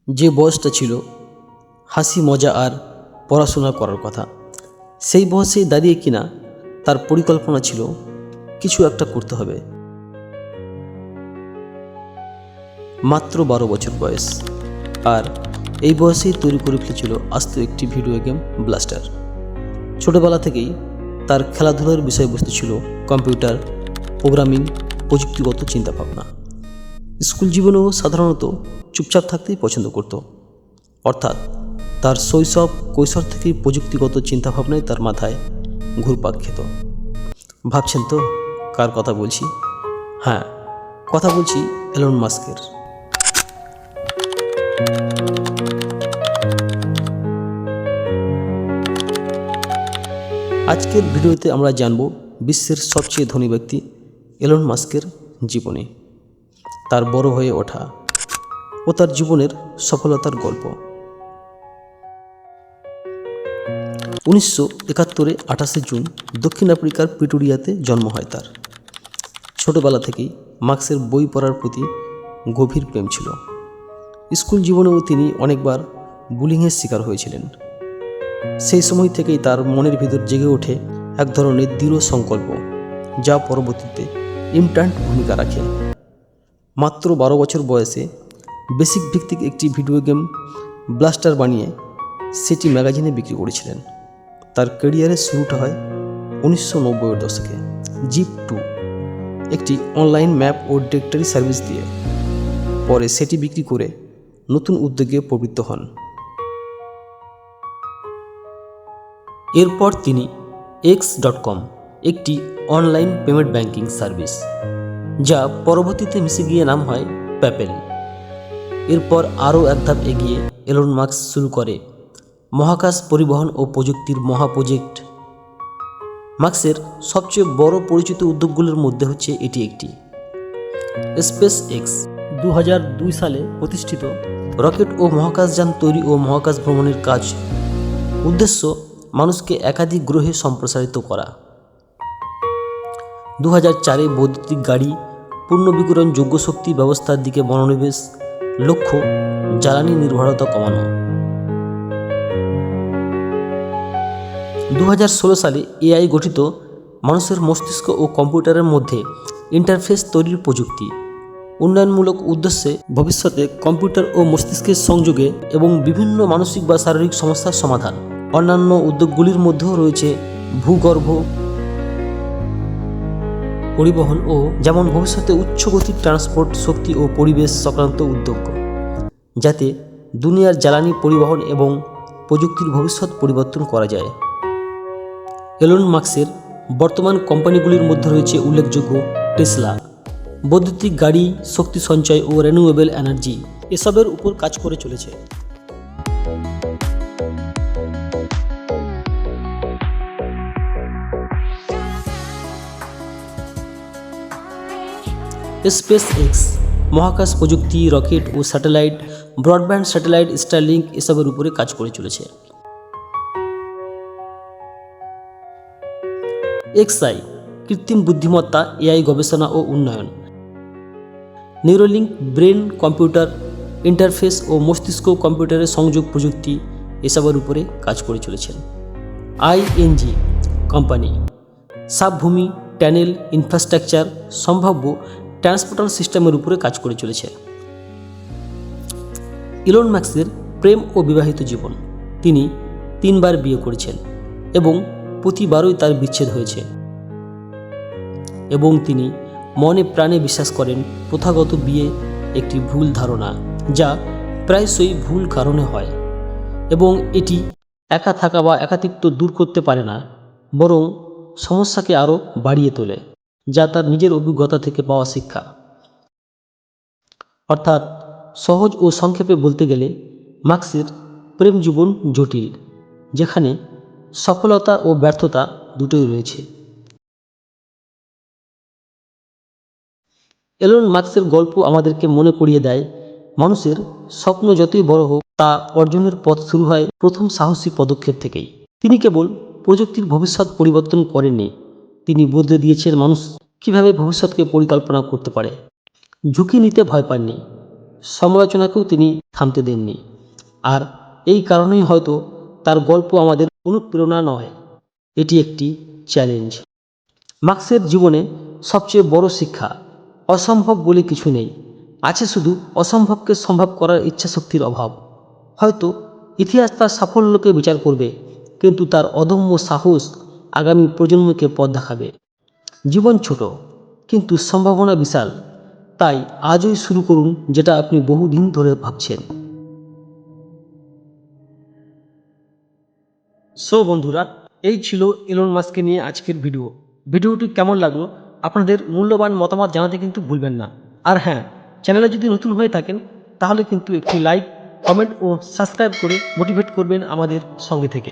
যে বয়সটা ছিল হাসি মজা আর পড়াশোনা করার কথা, সেই বয়সে দাঁড়িয়ে কিনা তার পরিকল্পনা ছিল কিছু একটা করতে হবে। মাত্র 12 বছর বয়স, আর এই বয়সেই তৈরি করে ফেলেছিল আস্ত একটি ভিডিও গেম ব্লাস্টার। ছোটবেলা থেকেই তার খেলাধুলার বিষয়বস্তু ছিল কম্পিউটার, প্রোগ্রামিং, প্রযুক্তিগত চিন্তাভাবনা। স্কুল জীবনেও সাধারণত চুপচাপ থাকতেই পছন্দ করত, অর্থাৎ তার শৈশব কৈশোর থেকেই প্রযুক্তিগত চিন্তাভাবনায় তার মাথায় ঘুরপাক খেত। ভাবছেন তো কার কথা বলছি? হ্যাঁ, কথা বলছি এলন মাস্কের। আজকের ভিডিওতে আমরা জানব বিশ্বের সবচেয়ে ধনী ব্যক্তি এলন মাস্কের জীবনী, তার বড় হয়ে ওঠা ও তার জীবনের সফলতার গল্প। 1971 28 জুন দক্ষিণ আফ্রিকার প্রিটোরিয়াতে জন্ম হয় তার। ছোটবেলা থেকেই মার্কসের বই পড়ার প্রতি গভীর প্রেম ছিল। স্কুল জীবনেও তিনি অনেকবার বুলিংয়ের শিকার হয়েছিলেন। সেই সময় থেকেই তার মনের ভিতর জেগে ওঠে এক ধরনের দৃঢ় সংকল্প, যা পরবর্তীতে ইম্প্যাক্ট ভূমিকা রাখে। মাত্র 12 বছর বয়সে বেসিক ভিত্তিক একটি ভিডিও গেম ব্লাস্টার বানিয়ে সেটি ম্যাগাজিনে বিক্রি করেছিলেন। তার ক্যারিয়ারের শুরুটা হয় 1990-এর দশকে জিপ2, একটি অনলাইন ম্যাপ ও ডিরেক্টরি সার্ভিস দিয়ে। পরে সেটি বিক্রি করে নতুন উদ্যোগে প্রবৃত্ত হন। এরপর তিনি x.com, একটি অনলাইন পেমেন্ট ব্যাংকিং সার্ভিস, যা পরবর্তীতে মিশে গিয়ে নাম হয় প্যাপেল। এরপর আরও এক ধাপ এগিয়ে এলন মাস্ক শুরু করে মহাকাশ পরিবহন ও প্রযুক্তির মহাপ্রজেক্ট। মাস্কের সবচেয়ে বড় পরিচিত উদ্যোগগুলোর মধ্যে হচ্ছে এটি একটি। স্পেস এক্স 2002 সালে প্রতিষ্ঠিত রকেট ও মহাকাশযান তৈরি ও মহাকাশ ভ্রমণের কাজ, উদ্দেশ্য মানুষকে একাধিক গ্রহে সম্প্রসারিত করা। 2004-এ বৈদ্যুতিক গাড়ি, পূর্ণবিকিরণ যোগ্য শক্তি ব্যবস্থার দিকে মনোনিবেশ, লক্ষ্য জ্বালানি নির্ভরতা কমানো। 2016 সালে এআই গঠিত মানুষের মস্তিষ্ক ও কম্পিউটারের মধ্যে ইন্টারফেস তৈরির প্রযুক্তি, উন্নয়নমূলক উদ্দেশ্যে ভবিষ্যতে কম্পিউটার ও মস্তিষ্কের সংযোগে এবং বিভিন্ন মানসিক বা শারীরিক সমস্যার সমাধান। অন্যান্য উদ্যোগগুলির মধ্যেও রয়েছে ভূগর্ভ পরিবহন ও যেমন ভবিষ্যতে উচ্চগতির ট্রান্সপোর্ট, শক্তি ও পরিবেশ সংক্রান্ত উদ্যোগ, যাতে দুনিয়ার জ্বালানি পরিবহন এবং প্রযুক্তির ভবিষ্যৎ পরিবর্তন করা যায়। এলন মাস্কের বর্তমান কোম্পানিগুলির মধ্যে রয়েছে উল্লেখযোগ্য টেসলা, বৈদ্যুতিক গাড়ি, শক্তি সঞ্চয় ও রিনিউয়েবল এনার্জি, এসবের উপর কাজ করে চলেছে। স্পেস এক্স মহাকাশ প্রযুক্তি, রকেট ও স্যাটেলাইট, ব্রডব্যান্ড স্যাটেলাইট, স্টারলিংক এসবের উপরে কাজ করে চলেছে। এক্সআই কৃত্রিম বুদ্ধিমত্তা, এআই গবেষণা ও উন্নয়ন, নিউরোলিঙ্ক ব্রেন কম্পিউটার ইন্টারফেস ও মস্তিষ্ক কম্পিউটারের সংযোগ প্রযুক্তি এসবের উপরে কাজ করে চলেছেন। আইএনজি কোম্পানি সাবভূমি টানেল ইনফ্রাস্ট্রাকচার, সম্ভাব্য ট্রান্সপোর্টার সিস্টেমের উপরে কাজ করে চলেছে। ইলন মাস্কের প্রেম ও বিবাহিত জীবন, তিনি 3 বার বিয়ে করেছেন এবং প্রতিবারই তার বিচ্ছেদ হয়েছে, এবং তিনি মনে প্রাণে বিশ্বাস করেন প্রথাগত বিয়ে একটি ভুল ধারণা, যা প্রায়শই ভুল কারণে হয়, এবং এটি একা থাকা বা একাকিত্ব দূর করতে পারে না, বরং সমস্যাকে আরও বাড়িয়ে তোলে, যা তার নিজের অভিজ্ঞতা থেকে পাওয়া শিক্ষা। অর্থাৎ সহজ ও সংক্ষেপে বলতে গেলে মাস্কের প্রেম জীবন জটিল, যেখানে সফলতা ও ব্যর্থতা দুটোই রয়েছে। এলন মাস্কের গল্প আমাদেরকে মনে করিয়ে দেয়, মানুষের স্বপ্ন যতই বড় হোক, তা অর্জনের পথ শুরু হয় প্রথম সাহসী পদক্ষেপ থেকেই। তিনি কেবল প্রযুক্তির ভবিষ্যৎ পরিবর্তন করেননি, তিনি বদলে দিয়েছেন মানুষ কীভাবে ভবিষ্যৎকে পরিকল্পনা করতে পারে। ঝুঁকি নিতে ভয় পাননি, সমালোচনাকেও তিনি থামতে দেননি। আর এই কারণেই হয়তো তার গল্প আমাদের অনুপ্রেরণা নয়, এটি একটি চ্যালেঞ্জ। মার্কসের জীবনে সবচেয়ে বড় শিক্ষা, অসম্ভব বলে কিছু নেই, আছে শুধু অসম্ভবকে সম্ভব করার ইচ্ছাশক্তির অভাব। হয়তো ইতিহাস তার সাফল্যকে বিচার করবে, কিন্তু তার অদম্য সাহস আগামী প্রজন্মকে পথ দেখাবে। জীবন ছোট, কিন্তু সম্ভাবনা বিশাল। তাই আজই শুরু করুন যেটা আপনি বহুদিন ধরে ভাবছেন। সো বন্ধুরা, এই ছিল ইলন মাস্ককে নিয়ে আজকের ভিডিওটি কেমন লাগলো আপনাদের মূল্যবান মতামত জানাতে কিন্তু ভুলবেন না। আর হ্যাঁ, চ্যানেলে যদি নতুন হয়ে থাকেন তাহলে কিন্তু একটি লাইক, কমেন্ট ও সাবস্ক্রাইব করে মোটিভেট করবেন আমাদের সঙ্গে থেকে।